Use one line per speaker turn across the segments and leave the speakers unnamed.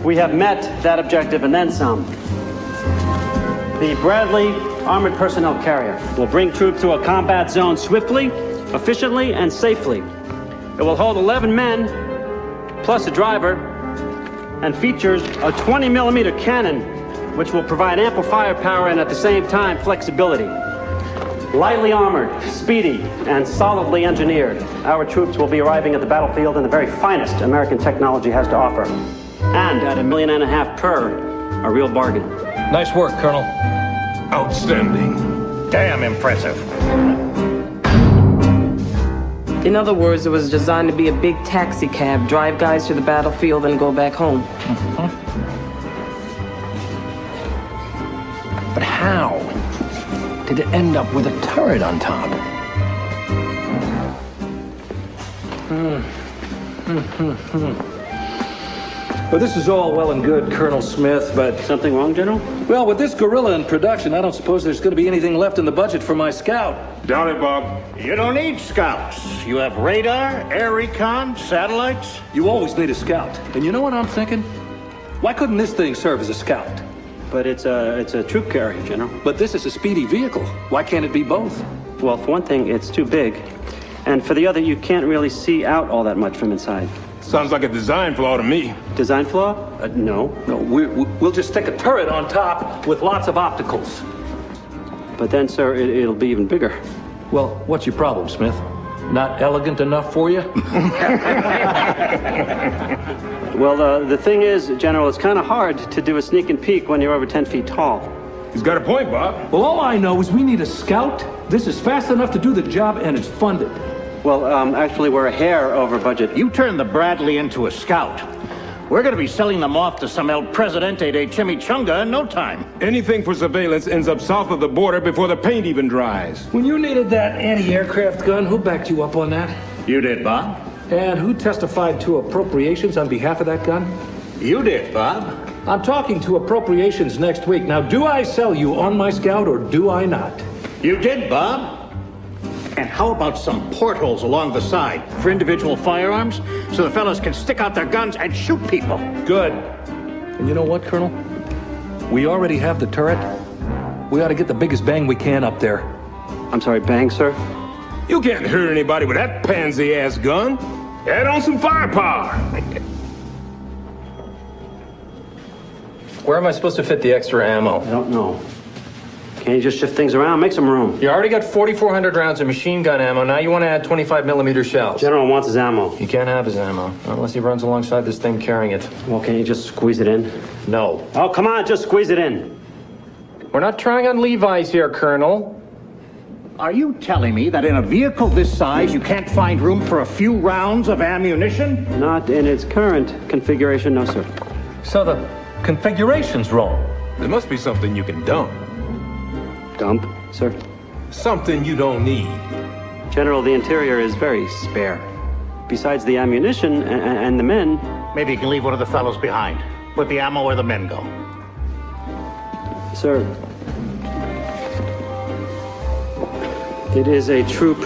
we have met that objective and then some. The Bradley Armored Personnel Carrier will bring troops to a combat zone swiftly, efficiently, and safely. It will hold 11 men, plus a driver, and features a 20-millimeter cannon, which will provide ample firepower and at the same time flexibility. Lightly armored, speedy, and solidly engineered, our troops will be arriving at the battlefield in the very finest American technology has to offer. And at $1.5 million per, a real bargain.
Nice work, Colonel.
Outstanding.
Damn impressive.
In other words, it was designed to be a big taxi cab, drive guys to the battlefield and go back home.
But how did it end up with a turret on top?
Well, this is all well and good, Colonel Smith, but...
Something wrong, General?
Well, with this gorilla in production, I don't suppose there's going to be anything left in the budget for my scout.
Doubt it, Bob.
You don't need scouts. You have radar, air recon, satellites.
You always need a scout. And you know what I'm thinking? Why couldn't this thing serve as a scout?
But it's a troop carrier, General.
But this is a speedy vehicle. Why can't it be both?
Well, for one thing, it's too big. And for the other, you can't really see out all that much from inside.
Sounds like a design flaw to me.
Design flaw? No.
No, we'll just stick a turret on top with lots of opticals.
But then, sir, it'll be even bigger.
Well, what's your problem, Smith? Not elegant enough for you?
Well, the thing is, General, it's kind of hard to do a sneak and peek when you're over 10 feet tall.
He's got a point, Bob.
Well, all I know is we need a scout. This is fast enough to do the job, and it's funded.
Well, actually, we're a hair over budget.
You turned the Bradley into a scout. We're going to be selling them off to some El Presidente de Chimichanga in no time.
Anything for surveillance ends up south of the border before the paint even dries.
When you needed that anti-aircraft gun, who backed you up on that?
You did, Bob.
And who testified to appropriations on behalf of that gun?
You did, Bob.
I'm talking to appropriations next week. Now, do I sell you on my scout or do I not?
You did, Bob. And how about some portholes along the side for individual firearms so the fellas can stick out their guns and shoot people?
Good. And you know what, Colonel? We already have the turret. We ought to get the biggest bang we can up there.
I'm sorry, bang, sir?
You can't hurt anybody with that pansy-ass gun. Add on some firepower.
Where am I supposed to fit the extra ammo?
I don't know. Can't you just shift things around? Make some room.
You already got 4,400 rounds of machine gun ammo. Now you want to add 25-millimeter shells.
General wants his ammo.
You can't have his ammo, unless he runs alongside this thing carrying it.
Well, can't you just squeeze it in?
No.
Oh, come on, just squeeze it in.
We're not trying on Levi's here, Colonel.
Are you telling me that in a vehicle this size you can't find room for a few rounds of ammunition?
Not in its current configuration, no, sir.
So the configuration's wrong.
There must be something you can dump.
Dump, sir?
Something you don't need.
General, the interior is very spare. Besides the ammunition and the men...
Maybe you can leave one of the fellows behind. Let the ammo where the men go.
Sir, it is a troop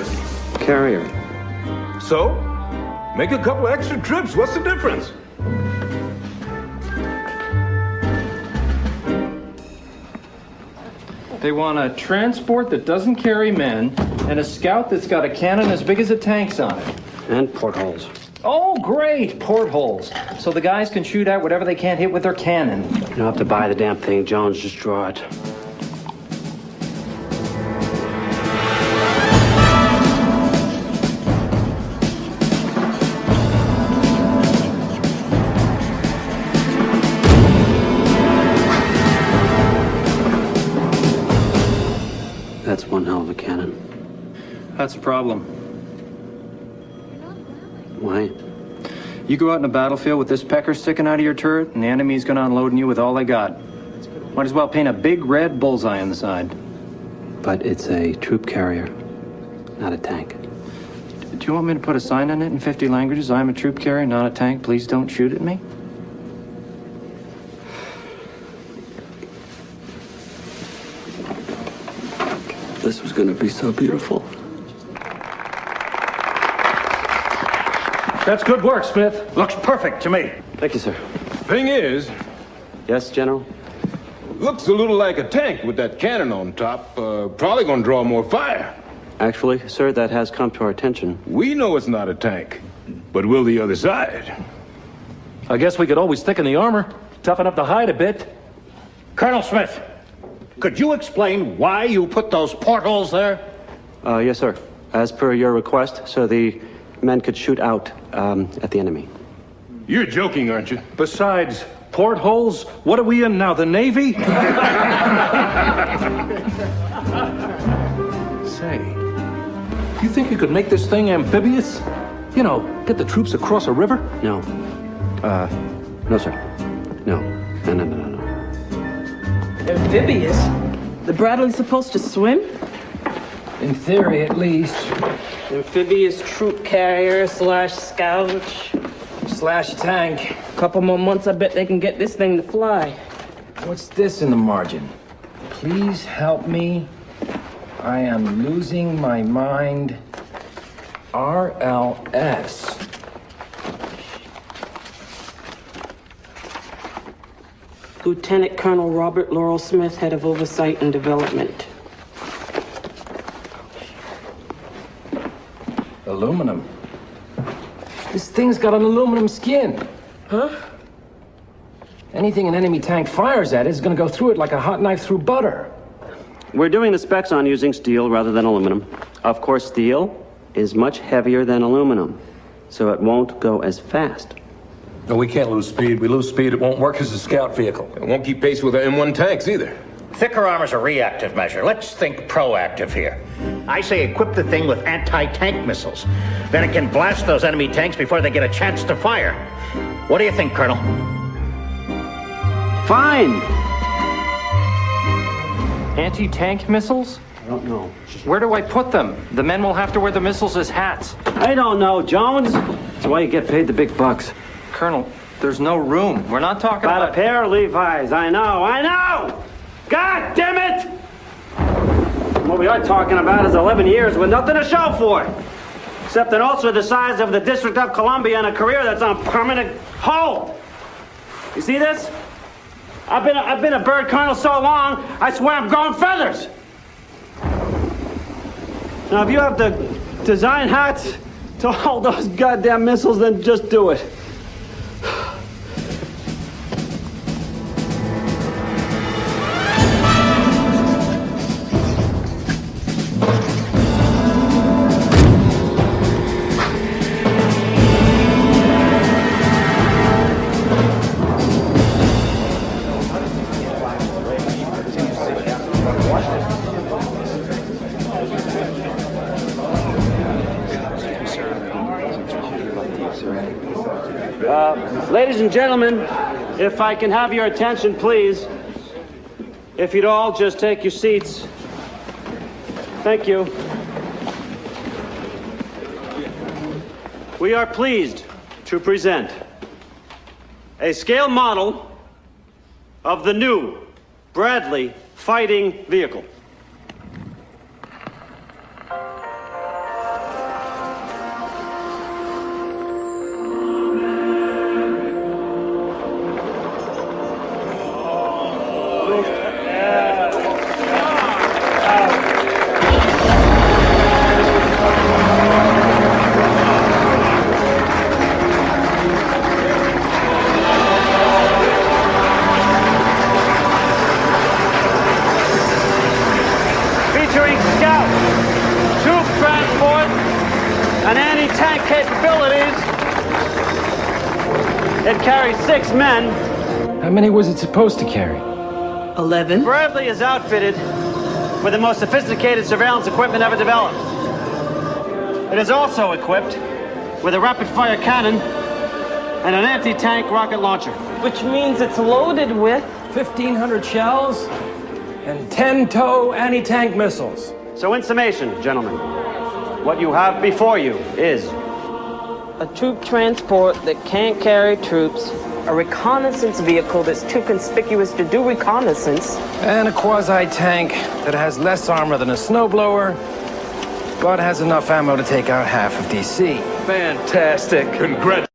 carrier.
So, make a couple extra trips. What's the difference?
They want a transport that doesn't carry men and a scout that's got a cannon as big as a tank's on it.
And portholes.
Oh, great! Portholes. So the guys can shoot out whatever they can't hit with their cannon.
You don't have to buy the damn thing, Jones. Just draw it. That's one hell of a cannon.
That's a problem.
Why?
You go out in a battlefield with this pecker sticking out of your turret, and the enemy's gonna unload on you with all they got. Might as well paint a big red bullseye on the side.
But it's a troop carrier, not a tank.
Do you want me to put a sign on it in 50 languages? I'm a troop carrier, not a tank. Please don't shoot at me.
This was gonna be so beautiful.
That's good work, Smith.
Looks perfect to me.
Thank you, sir.
Thing is,
Yes, General?
looks a little like a tank with that cannon on top. Probably gonna draw more fire.
Actually, sir, that has come to our attention.
We know it's not a tank, but will the other side?
I guess we could always thicken the armor, toughen up the hide a bit.
Colonel Smith, could you explain why you put those portholes there?
Yes, sir. As per your request, so the men could shoot out at the enemy.
You're joking, aren't you?
Besides, portholes? What are we in now, the Navy? Say, you think you could make this thing amphibious? You know, get the troops across a river?
No. No, sir. No. No.
Amphibious? The Bradley's supposed to swim?
In theory, at least.
Amphibious troop carrier / scout.
Slash tank.
Couple more months, I bet they can get this thing to fly.
What's this in the margin? Please help me. I am losing my mind. RLS.
Lieutenant Colonel Robert Laurel Smith, head of oversight and development.
Aluminum. This thing's got an aluminum skin.
Huh?
Anything an enemy tank fires at is gonna go through it like a hot knife through butter.
We're doing the specs on using steel rather than aluminum. Of course, steel is much heavier than aluminum, so it won't go as fast.
No, we can't lose speed. We lose speed, it won't work as a scout vehicle.
It won't keep pace with the M1 tanks either.
Thicker armor's a reactive measure. Let's think proactive here. I say equip the thing with anti-tank missiles. Then it can blast those enemy tanks before they get a chance to fire. What do you think, Colonel?
Fine!
Anti-tank missiles?
I don't know.
Where do I put them? The men will have to wear the missiles as hats.
I don't know, Jones. That's why you get paid the big bucks.
Colonel, there's no room. We're not talking
About
about...
a pair of Levi's. I know! God damn it! What we are talking about is 11 years with nothing to show for it. Except an ulcer the size of the District of Columbia and a career that's on permanent hold. You see this? I've been a bird colonel so long, I swear I'm growing feathers. Now, if you have to design hats to hold those goddamn missiles, then just do it. Ladies and gentlemen, if I can have your attention, please. If you'd all just take your seats. Thank you. We are pleased to present a scale model of the new Bradley fighting vehicle. Featuring scout, troop transport, and anti-tank capabilities. It carries 6 men.
How many was it supposed to carry?
11.
Bradley is outfitted with the most sophisticated surveillance equipment ever developed. It is also equipped with a rapid-fire cannon and an anti-tank rocket launcher.
Which means it's loaded with
1,500 shells and 10-tow anti-tank missiles.
So in summation, gentlemen, what you have before you is
a troop transport that can't carry troops, a reconnaissance vehicle that's too conspicuous to do reconnaissance,
And a quasi-tank that has less armor than a snowblower, but has enough ammo to take out half of DC.
Fantastic.
Congratulations.